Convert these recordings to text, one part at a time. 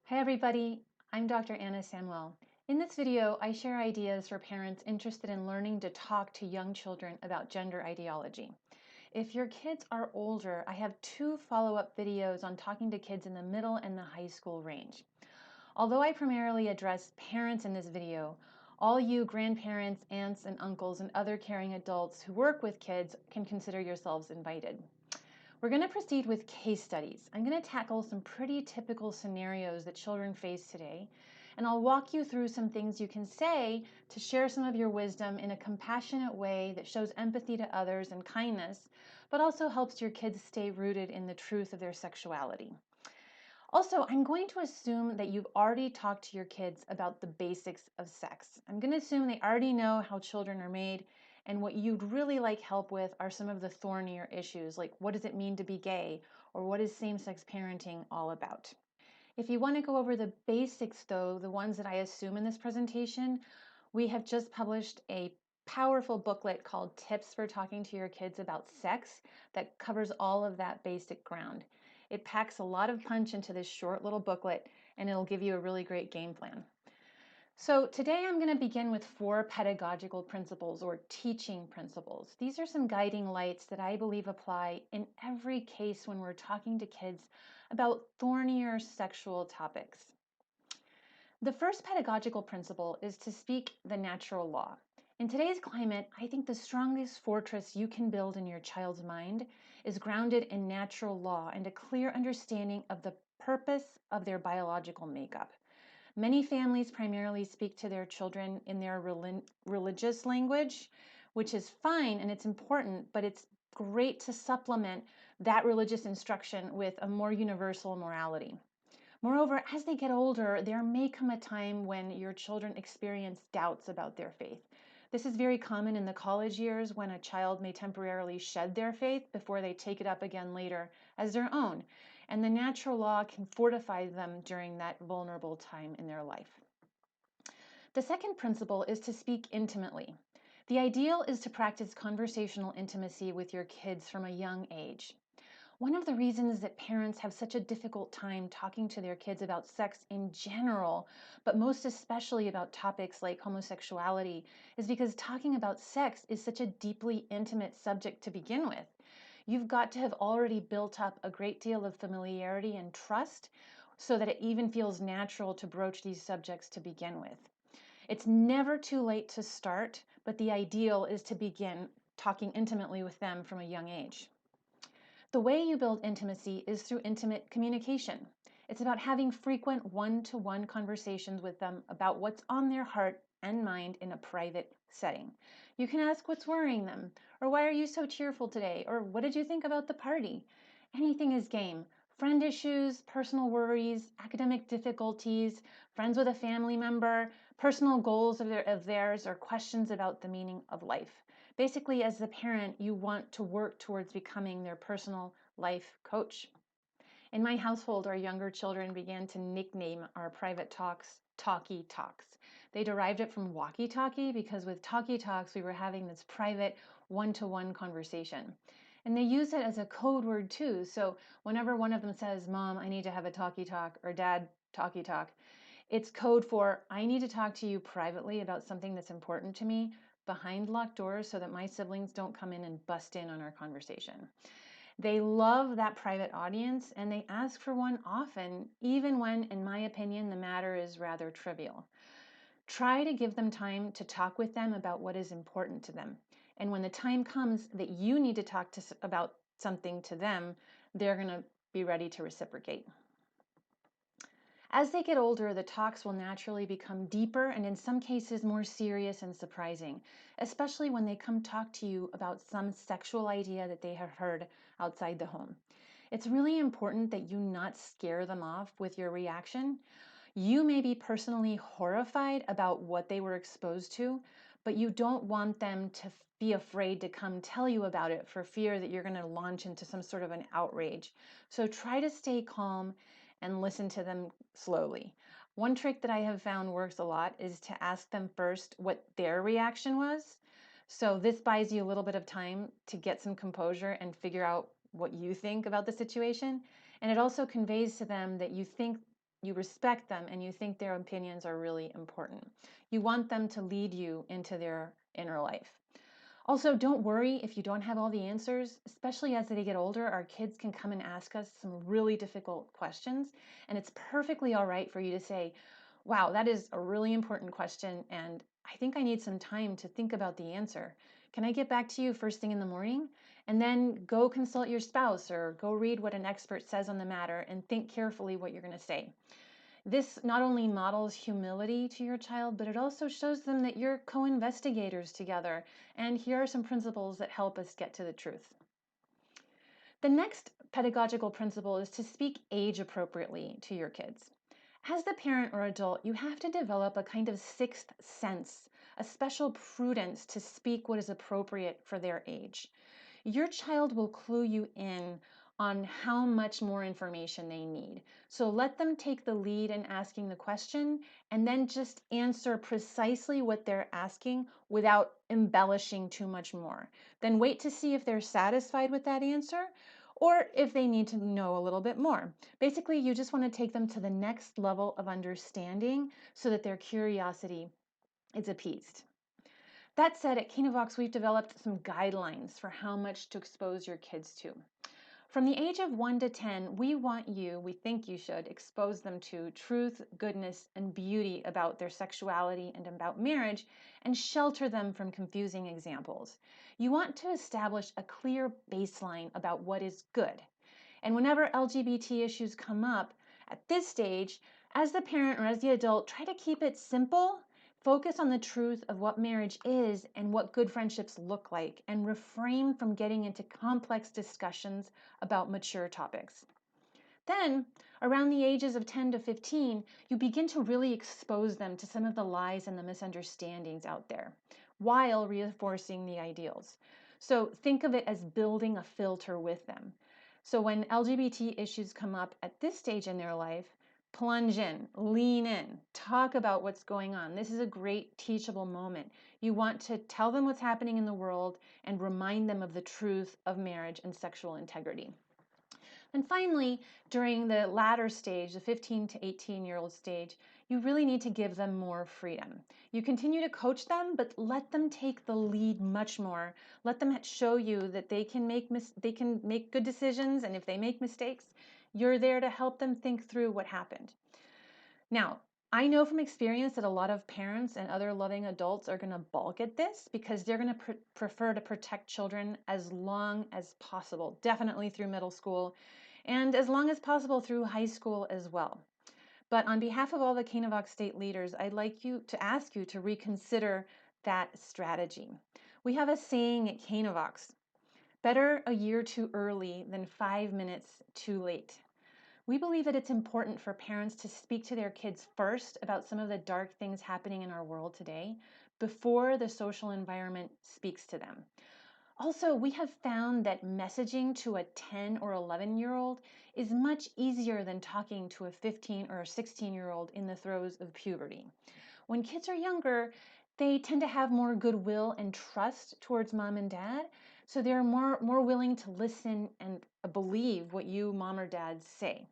Hi everybody, I'm Dr. Anna Samuel. In this video, I share ideas for parents interested in learning to talk to young children about gender ideology. If your kids are older, I have 2 follow-up videos on talking to kids in the middle and the high school range. Although I primarily address parents in this video, all you grandparents, aunts, and uncles, and other caring adults who work with kids can consider yourselves invited. We're going to proceed with case studies. I'm going to tackle some pretty typical scenarios that children face today, and I'll walk you through some things you can say to share some of your wisdom in a compassionate way that shows empathy to others and kindness, but also helps your kids stay rooted in the truth of their sexuality. Also, I'm going to assume that you've already talked to your kids about the basics of sex. I'm going to assume they already know how children are made, and what you'd really like help with are some of the thornier issues, like what does it mean to be gay, or what is same-sex parenting all about. If you want to go over the basics though, the ones that I assume in this presentation, we have just published a powerful booklet called Tips for Talking to Your Kids About Sex that covers all of that basic ground. It packs a lot of punch into this short little booklet, and it'll give you a really great game plan. So today I'm going to begin with 4 pedagogical principles or teaching principles. These are some guiding lights that I believe apply in every case when we're talking to kids about thornier sexual topics. The first pedagogical principle is to speak the natural law. In today's climate, I think the strongest fortress you can build in your child's mind is grounded in natural law and a clear understanding of the purpose of their biological makeup. Many families primarily speak to their children in their religious language, which is fine and it's important, but it's great to supplement that religious instruction with a more universal morality. Moreover, as they get older, there may come a time when your children experience doubts about their faith. This is very common in the college years when a child may temporarily shed their faith before they take it up again later as their own. And the natural law can fortify them during that vulnerable time in their life. The second principle is to speak intimately. The ideal is to practice conversational intimacy with your kids from a young age. One of the reasons that parents have such a difficult time talking to their kids about sex in general, but most especially about topics like homosexuality, is because talking about sex is such a deeply intimate subject to begin with. You've got to have already built up a great deal of familiarity and trust so that it even feels natural to broach these subjects to begin with. It's never too late to start, but the ideal is to begin talking intimately with them from a young age. The way you build intimacy is through intimate communication. It's about having frequent one-to-one conversations with them about what's on their heart and mind in a private setting. You can ask what's worrying them, or why are you so cheerful today, or what did you think about the party? Anything is game. Friend issues, personal worries, academic difficulties, friends with a family member, personal goals of theirs, or questions about the meaning of life. Basically, as the parent, you want to work towards becoming their personal life coach. In my household, our younger children began to nickname our private talks talkie talks. They derived it from walkie talkie because with talkie talks, we were having this private one-to-one conversation. And they use it as a code word too. So whenever one of them says, Mom, I need to have a talkie talk, or Dad, talkie talk, it's code for I need to talk to you privately about something that's important to me behind locked doors so that my siblings don't come in and bust in on our conversation. They love that private audience and they ask for one often, even when, in my opinion, the matter is rather trivial. Try to give them time to talk with them about what is important to them. And when the time comes that you need to talk about something to them, they're going to be ready to reciprocate. As they get older, the talks will naturally become deeper and in some cases more serious and surprising, especially when they come talk to you about some sexual idea that they have heard outside the home. It's really important that you not scare them off with your reaction. You may be personally horrified about what they were exposed to, but you don't want them to be afraid to come tell you about it for fear that you're going to launch into some sort of an outrage. So try to stay calm and listen to them slowly. One trick that I have found works a lot is to ask them first what their reaction was. So this buys you a little bit of time to get some composure and figure out what you think about the situation. And it also conveys to them that you think you respect them and you think their opinions are really important. You want them to lead you into their inner life. Also, don't worry if you don't have all the answers, especially as they get older. Our kids can come and ask us some really difficult questions, and it's perfectly all right for you to say, wow, that is a really important question, and I think I need some time to think about the answer. Can I get back to you first thing in the morning? And then go consult your spouse or go read what an expert says on the matter and think carefully what you're going to say. This not only models humility to your child, but it also shows them that you're co-investigators together. And here are some principles that help us get to the truth. The next pedagogical principle is to speak age appropriately to your kids. As the parent or adult, you have to develop a kind of sixth sense, a special prudence to speak what is appropriate for their age. Your child will clue you in on how much more information they need. So let them take the lead in asking the question and then just answer precisely what they're asking without embellishing too much more. Then wait to see if they're satisfied with that answer or if they need to know a little bit more. Basically, you just want to take them to the next level of understanding so that their curiosity is appeased. That said, at Canavox, we've developed some guidelines for how much to expose your kids to. From the age of 1 to 10, we think you should expose them to truth, goodness, and beauty about their sexuality and about marriage, and shelter them from confusing examples. You want to establish a clear baseline about what is good. And whenever LGBT issues come up at this stage, as the parent or as the adult, try to keep it simple. Focus on the truth of what marriage is and what good friendships look like, and refrain from getting into complex discussions about mature topics. Then, around the ages of 10 to 15, you begin to really expose them to some of the lies and the misunderstandings out there, while reinforcing the ideals. So think of it as building a filter with them. So when LGBT issues come up at this stage in their life, plunge in, lean in, talk about what's going on. This is a great teachable moment. You want to tell them what's happening in the world and remind them of the truth of marriage and sexual integrity. And finally, during the latter stage, the 15 to 18-year-old stage, you really need to give them more freedom. You continue to coach them, but let them take the lead much more. Let them show you that they can make good decisions, and if they make mistakes, you're there to help them think through what happened. Now, I know from experience that a lot of parents and other loving adults are going to balk at this because they're going to prefer to protect children as long as possible, definitely through middle school, and as long as possible through high school as well. But on behalf of all the Canavox state leaders, I'd like to ask you to reconsider that strategy. We have a saying at Canavox, better a year too early than 5 minutes too late. We believe that it's important for parents to speak to their kids first about some of the dark things happening in our world today before the social environment speaks to them. Also, we have found that messaging to a 10 or 11-year-old is much easier than talking to a 15 or 16-year-old in the throes of puberty. When kids are younger, they tend to have more goodwill and trust towards mom and dad, so they're more willing to listen and believe what you, mom or dad, say.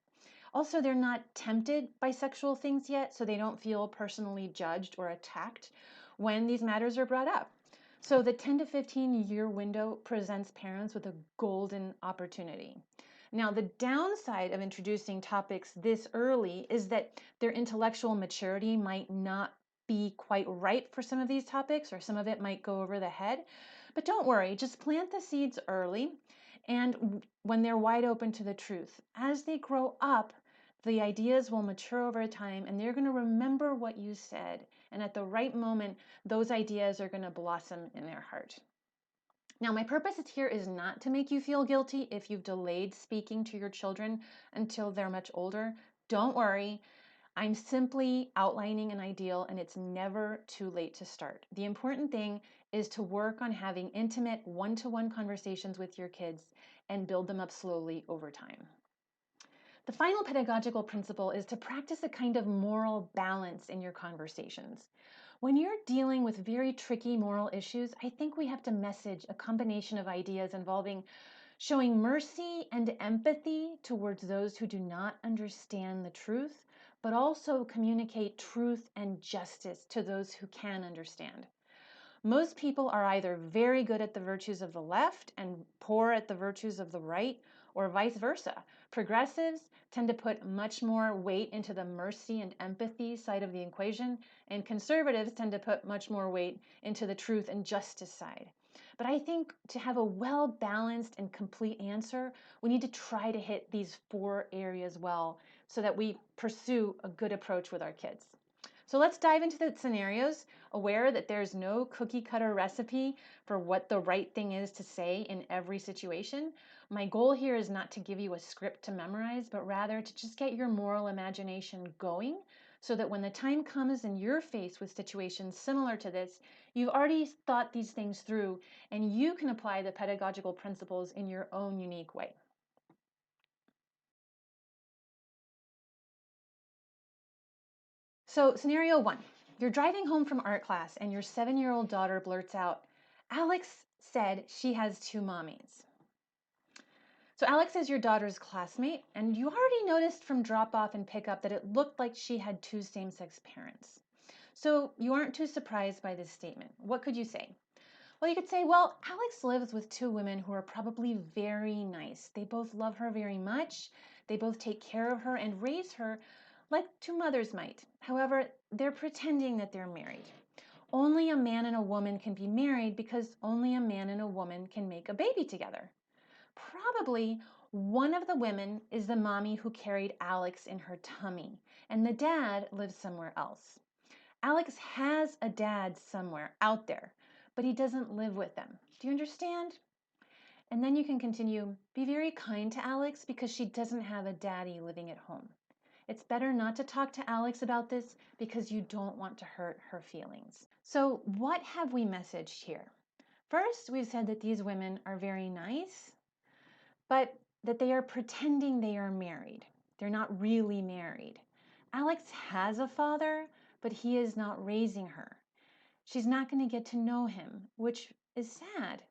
Also, they're not tempted by sexual things yet, so they don't feel personally judged or attacked when these matters are brought up. So the 10 to 15 year window presents parents with a golden opportunity. Now, the downside of introducing topics this early is that their intellectual maturity might not be quite right for some of these topics, or some of it might go over the head. But don't worry, just plant the seeds early, and when they're wide open to the truth. As they grow up, the ideas will mature over time, and they're going to remember what you said. And at the right moment, those ideas are going to blossom in their heart. Now, my purpose here is not to make you feel guilty if you've delayed speaking to your children until they're much older. Don't worry. I'm simply outlining an ideal, and it's never too late to start. The important thing is to work on having intimate one-to-one conversations with your kids and build them up slowly over time. The final pedagogical principle is to practice a kind of moral balance in your conversations. When you're dealing with very tricky moral issues, I think we have to message a combination of ideas involving showing mercy and empathy towards those who do not understand the truth, but also communicate truth and justice to those who can understand. Most people are either very good at the virtues of the left and poor at the virtues of the right, or vice versa. Progressives tend to put much more weight into the mercy and empathy side of the equation, and conservatives tend to put much more weight into the truth and justice side. But I think to have a well-balanced and complete answer, we need to try to hit these four areas well so that we pursue a good approach with our kids. So let's dive into the scenarios, aware that there's no cookie cutter recipe for what the right thing is to say in every situation. My goal here is not to give you a script to memorize, but rather to just get your moral imagination going so that when the time comes and you're faced with situations similar to this, you've already thought these things through and you can apply the pedagogical principles in your own unique way. So, scenario one, you're driving home from art class and your 7-year-old daughter blurts out, Alex said she has two mommies. So, Alex is your daughter's classmate, and you already noticed from drop off and pickup that it looked like she had two same sex parents. So, you aren't too surprised by this statement. What could you say? Well, you could say, well, Alex lives with two women who are probably very nice. They both love her very much. They both take care of her and raise her like two mothers might. However, they're pretending that they're married. Only a man and a woman can be married because only a man and a woman can make a baby together. Probably one of the women is the mommy who carried Alex in her tummy, and the dad lives somewhere else. Alex has a dad somewhere out there, but he doesn't live with them. Do you understand? And then you can continue, be very kind to Alex because she doesn't have a daddy living at home. It's better not to talk to Alex about this because you don't want to hurt her feelings. So what have we messaged here? First, we've said that these women are very nice, but that they are pretending they are married. They're not really married. Alex has a father, but he is not raising her. She's not going to get to know him, which is sad.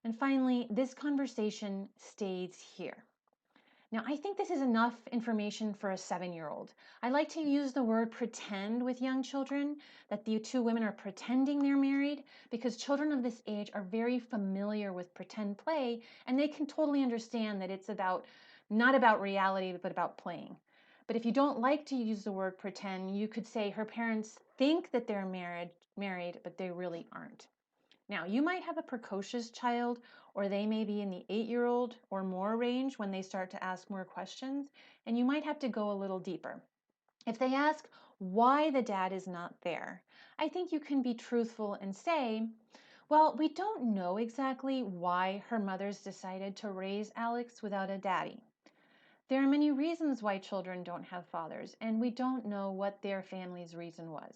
And finally, this conversation stays here. Now, I think this is enough information for a 7-year-old. I like to use the word pretend with young children, that the two women are pretending they're married, because children of this age are very familiar with pretend play, and they can totally understand that it's not about reality, but about playing. But if you don't like to use the word pretend, you could say her parents think that they're married, but they really aren't. Now, you might have a precocious child, or they may be in the 8-year-old or more range when they start to ask more questions, and you might have to go a little deeper. If they ask why the dad is not there, I think you can be truthful and say, well, we don't know exactly why her mother's decided to raise Alex without a daddy. There are many reasons why children don't have fathers, and we don't know what their family's reason was.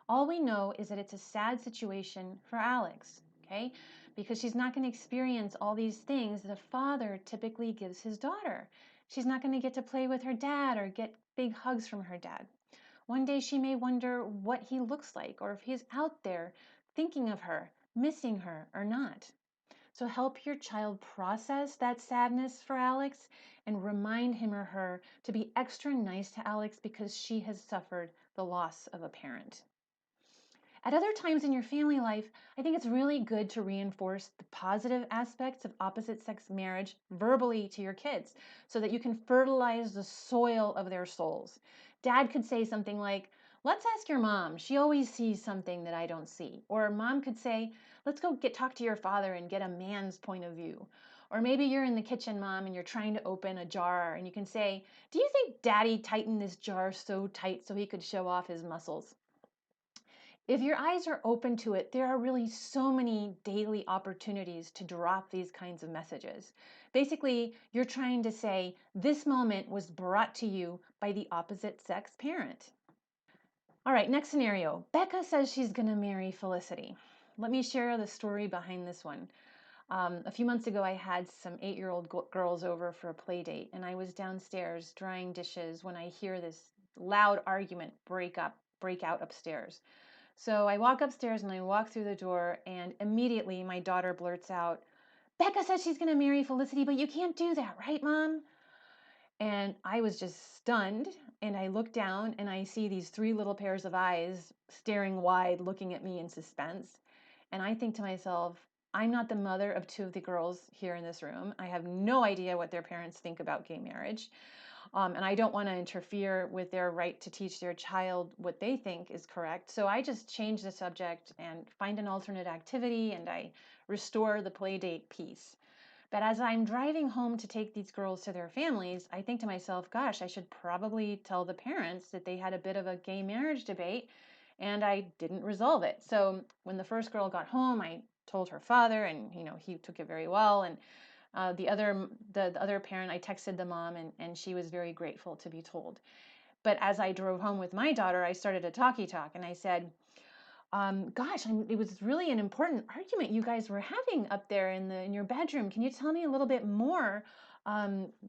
All we know is that it's a sad situation for Alex, okay? Because she's not going to experience all these things that a father typically gives his daughter. She's not going to get to play with her dad or get big hugs from her dad. One day she may wonder what he looks like or if he's out there thinking of her, missing her or not. So help your child process that sadness for Alex and remind him or her to be extra nice to Alex because she has suffered the loss of a parent. At other times in your family life, I think it's really good to reinforce the positive aspects of opposite sex marriage verbally to your kids so that you can fertilize the soil of their souls. Dad could say something like, let's ask your mom. She always sees something that I don't see. Or mom could say, let's go talk to your father and get a man's point of view. Or maybe you're in the kitchen, mom, and you're trying to open a jar and you can say, do you think daddy tightened this jar so tight so he could show off his muscles? If your eyes are open to it, there are really so many daily opportunities to drop these kinds of messages. Basically, you're trying to say, this moment was brought to you by the opposite sex parent. All right, next scenario. Becca says she's going to marry Felicity. Let me share the story behind this one. A few months ago, I had some 8-year-old girls over for a play date, and I was downstairs drying dishes when I hear this loud argument break out upstairs. So I walk upstairs and I walk through the door, and immediately my daughter blurts out, Becca says she's going to marry Felicity, but you can't do that, right, Mom? And I was just stunned. and I look down and I see these three little pairs of eyes staring wide, looking at me in suspense. And I think to myself, I'm not the mother of two of the girls here in this room. I have no idea what their parents think about gay marriage. And I don't want to interfere with their right to teach their child what they think is correct. So I just change the subject and find an alternate activity, and I restore the play date piece. But as I'm driving home to take these girls to their families, I think to myself, gosh, I should probably tell the parents that they had a bit of a gay marriage debate and I didn't resolve it. So when the first girl got home, I told her father, and he took it very well. And the other parent, I texted the mom, and she was very grateful to be told. But as I drove home with my daughter, I started a talkie talk, and I said, gosh, it was really an important argument you guys were having up there in your bedroom. Can you tell me a little bit more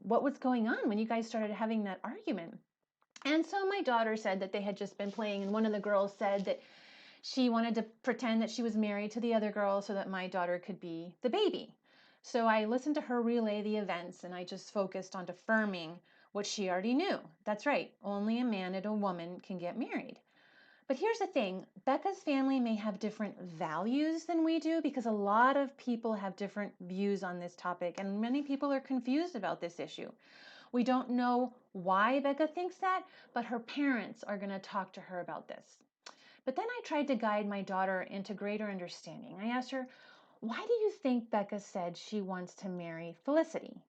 what was going on when you guys started having that argument? And so my daughter said that they had just been playing, and one of the girls said that she wanted to pretend that she was married to the other girl so that my daughter could be the baby. So I listened to her relay the events, and I just focused on affirming what she already knew. That's right, only a man and a woman can get married. But here's the thing, Becca's family may have different values than we do, because a lot of people have different views on this topic, and many people are confused about this issue. We don't know why Becca thinks that, but her parents are going to talk to her about this. But then I tried to guide my daughter into greater understanding. I asked her, why do you think Becca said she wants to marry Felicity?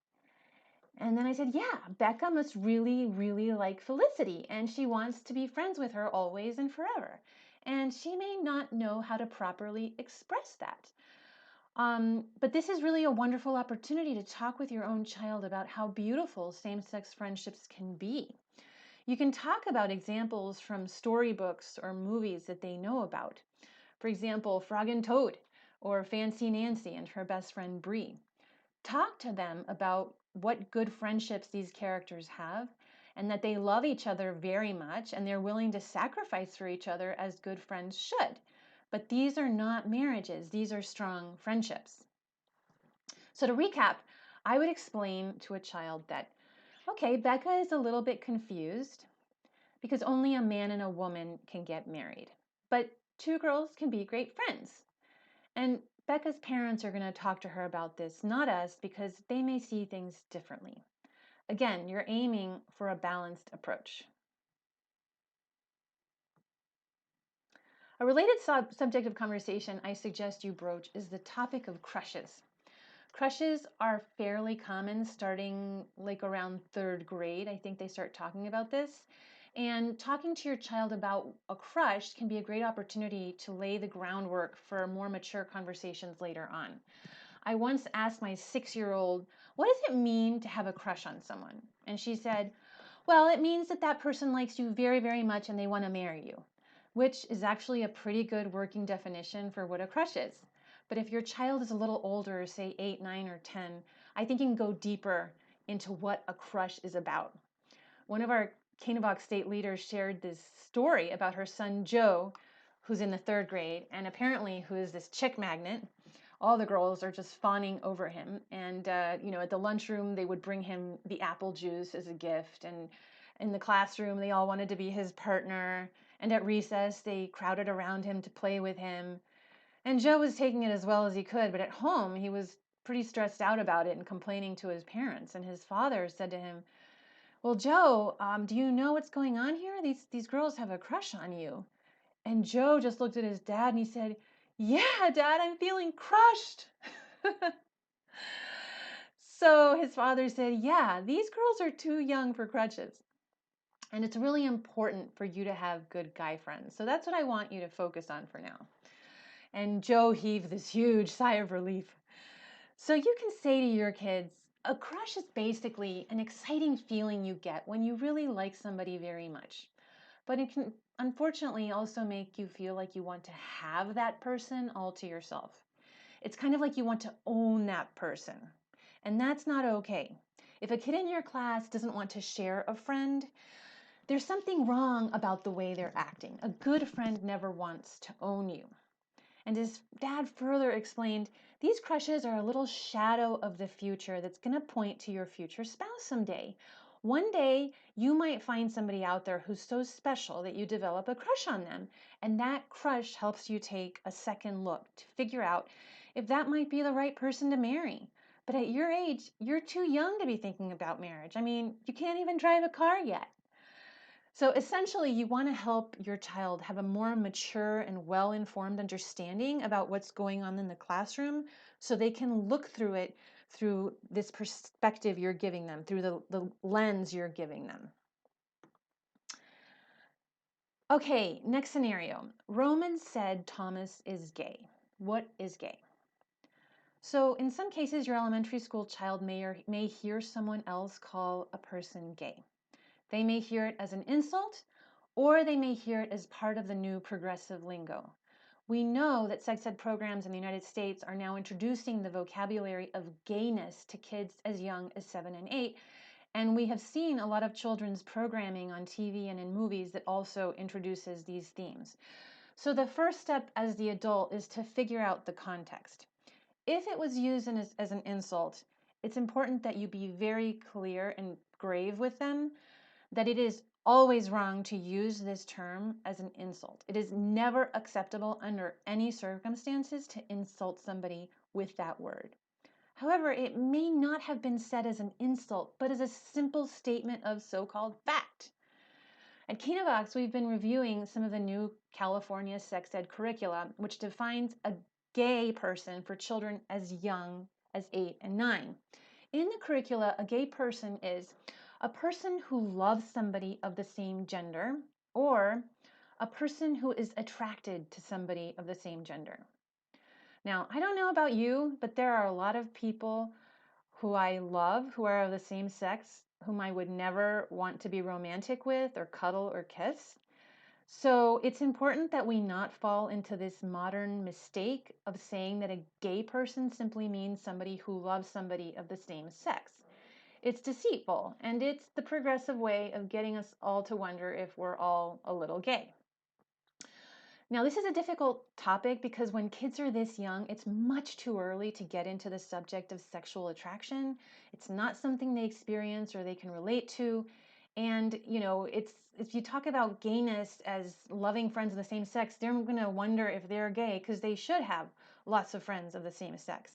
And then I said, yeah, Becca must really, really like Felicity, and she wants to be friends with her always and forever. And she may not know how to properly express that. But this is really a wonderful opportunity to talk with your own child about how beautiful same-sex friendships can be. You can talk about examples from storybooks or movies that they know about. For example, Frog and Toad, or Fancy Nancy and her best friend Bree. Talk to them about what good friendships these characters have, and that they love each other very much and they're willing to sacrifice for each other as good friends should. But these are not marriages, these are strong friendships. So to recap, I would explain to a child that, okay, Becca is a little bit confused because only a man and a woman can get married, but two girls can be great friends. And Becca's parents are going to talk to her about this, not us, because they may see things differently. Again, you're aiming for a balanced approach. A related subject of conversation I suggest you broach is the topic of crushes. Crushes are fairly common starting like around third grade. I think they start talking about this. And talking to your child about a crush can be a great opportunity to lay the groundwork for more mature conversations later on. I once asked my 6-year-old, what does it mean to have a crush on someone? And she said, well, it means that that person likes you very, very much and they want to marry you, which is actually a pretty good working definition for what a crush is. But if your child is a little older, say 8, 9, or 10, I think you can go deeper into what a crush is about. One of our Canevox state leaders shared this story about her son Joe, who's in the 3rd grade, and apparently who is this chick magnet. All the girls are just fawning over him. And, at the lunchroom, they would bring him the apple juice as a gift. And in the classroom, they all wanted to be his partner. And at recess, they crowded around him to play with him. And Joe was taking it as well as he could, but at home, he was pretty stressed out about it and complaining to his parents. And his father said to him, well, Joe, do you know what's going on here? These girls have a crush on you. And Joe just looked at his dad and he said, yeah, Dad, I'm feeling crushed. So his father said, yeah, these girls are too young for crushes. And it's really important for you to have good guy friends. So that's what I want you to focus on for now. And Joe heaved this huge sigh of relief. So you can say to your kids, a crush is basically an exciting feeling you get when you really like somebody very much. But it can unfortunately also make you feel like you want to have that person all to yourself. It's kind of like you want to own that person. And that's not okay. If a kid in your class doesn't want to share a friend, there's something wrong about the way they're acting. A good friend never wants to own you. And his dad further explained, these crushes are a little shadow of the future that's going to point to your future spouse someday. One day, you might find somebody out there who's so special that you develop a crush on them. And that crush helps you take a second look to figure out if that might be the right person to marry. But at your age, you're too young to be thinking about marriage. I mean, you can't even drive a car yet. So essentially, you want to help your child have a more mature and well-informed understanding about what's going on in the classroom so they can look through it through this perspective you're giving them, through the lens you're giving them. Okay, next scenario. Roman said Thomas is gay. What is gay? So in some cases, your elementary school child may hear someone else call a person gay. They may hear it as an insult, or they may hear it as part of the new progressive lingo. We know that sex ed programs in the United States are now introducing the vocabulary of gayness to kids as young as 7 and 8, and we have seen a lot of children's programming on TV and in movies that also introduces these themes. So the first step as the adult is to figure out the context. If it was used as an insult, it's important that you be very clear and grave with them that it is always wrong to use this term as an insult. It is never acceptable under any circumstances to insult somebody with that word. However, it may not have been said as an insult, but as a simple statement of so-called fact. At Kinovox, we've been reviewing some of the new California sex ed curricula, which defines a gay person for children as young as 8 and 9. In the curricula, a gay person is a person who loves somebody of the same gender, or a person who is attracted to somebody of the same gender. Now, I don't know about you, but there are a lot of people who I love who are of the same sex, whom I would never want to be romantic with or cuddle or kiss. So it's important that we not fall into this modern mistake of saying that a gay person simply means somebody who loves somebody of the same sex. It's deceitful, and it's the progressive way of getting us all to wonder if we're all a little gay. Now, this is a difficult topic because when kids are this young, it's much too early to get into the subject of sexual attraction. It's not something they experience or they can relate to. And, it's if you talk about gayness as loving friends of the same sex, they're going to wonder if they're gay because they should have lots of friends of the same sex.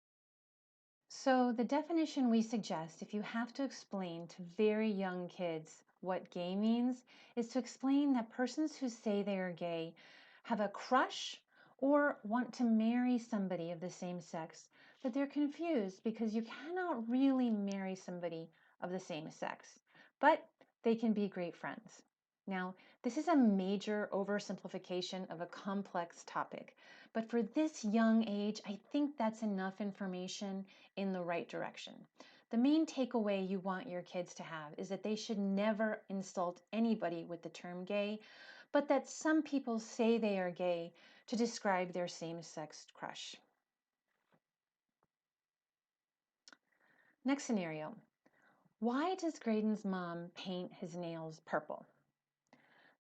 So the definition we suggest, if you have to explain to very young kids what gay means, is to explain that persons who say they are gay have a crush or want to marry somebody of the same sex, but they're confused because you cannot really marry somebody of the same sex, but they can be great friends. Now, this is a major oversimplification of a complex topic, but for this young age, I think that's enough information in the right direction. The main takeaway you want your kids to have is that they should never insult anybody with the term gay, but that some people say they are gay to describe their same-sex crush. Next scenario. Why does Graydon's mom paint his nails purple?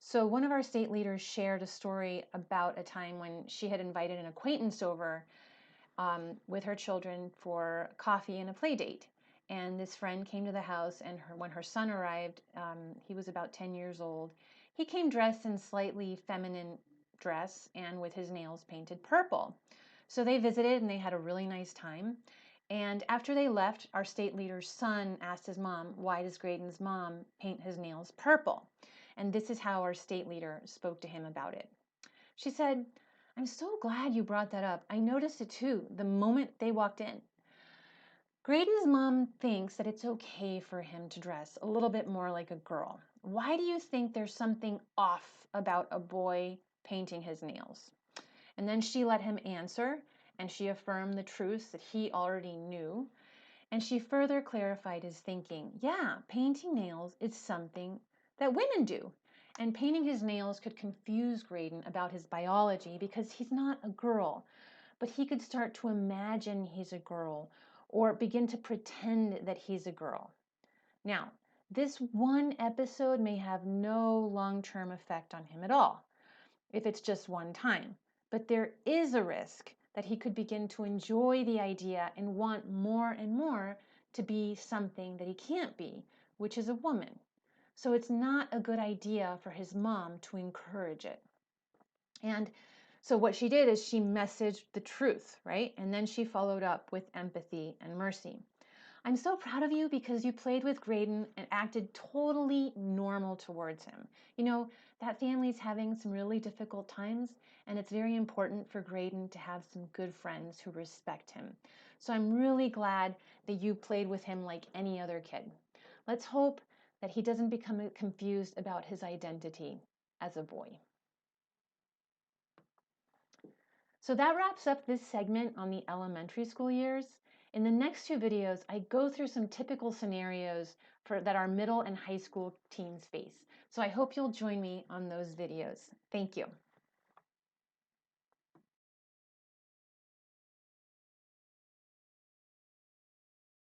So one of our state leaders shared a story about a time when she had invited an acquaintance over with her children for coffee and a play date. And this friend came to the house, and when her son arrived, he was about 10 years old. He came dressed in slightly feminine dress and with his nails painted purple. So they visited and they had a really nice time. And after they left, our state leader's son asked his mom, why does Graydon's mom paint his nails purple? And this is how our state leader spoke to him about it. She said, I'm so glad you brought that up. I noticed it too the moment they walked in. Graydon's mom thinks that it's okay for him to dress a little bit more like a girl. Why do you think there's something off about a boy painting his nails? And then she let him answer, and she affirmed the truths that he already knew. And she further clarified his thinking. Yeah, painting nails is something that women do. And painting his nails could confuse Graydon about his biology because he's not a girl. But he could start to imagine he's a girl or begin to pretend that he's a girl. Now, this one episode may have no long-term effect on him at all if it's just one time. But there is a risk that he could begin to enjoy the idea and want more and more to be something that he can't be, which is a woman. So it's not a good idea for his mom to encourage it. And so what she did is she messaged the truth, right? And then she followed up with empathy and mercy. I'm so proud of you because you played with Graydon and acted totally normal towards him. You know, that family's having some really difficult times, and it's very important for Graydon to have some good friends who respect him. So I'm really glad that you played with him like any other kid. Let's hope that he doesn't become confused about his identity as a boy. So that wraps up this segment on the elementary school years. In the next two videos, I go through some typical scenarios that our middle and high school teens face. So I hope you'll join me on those videos. Thank you.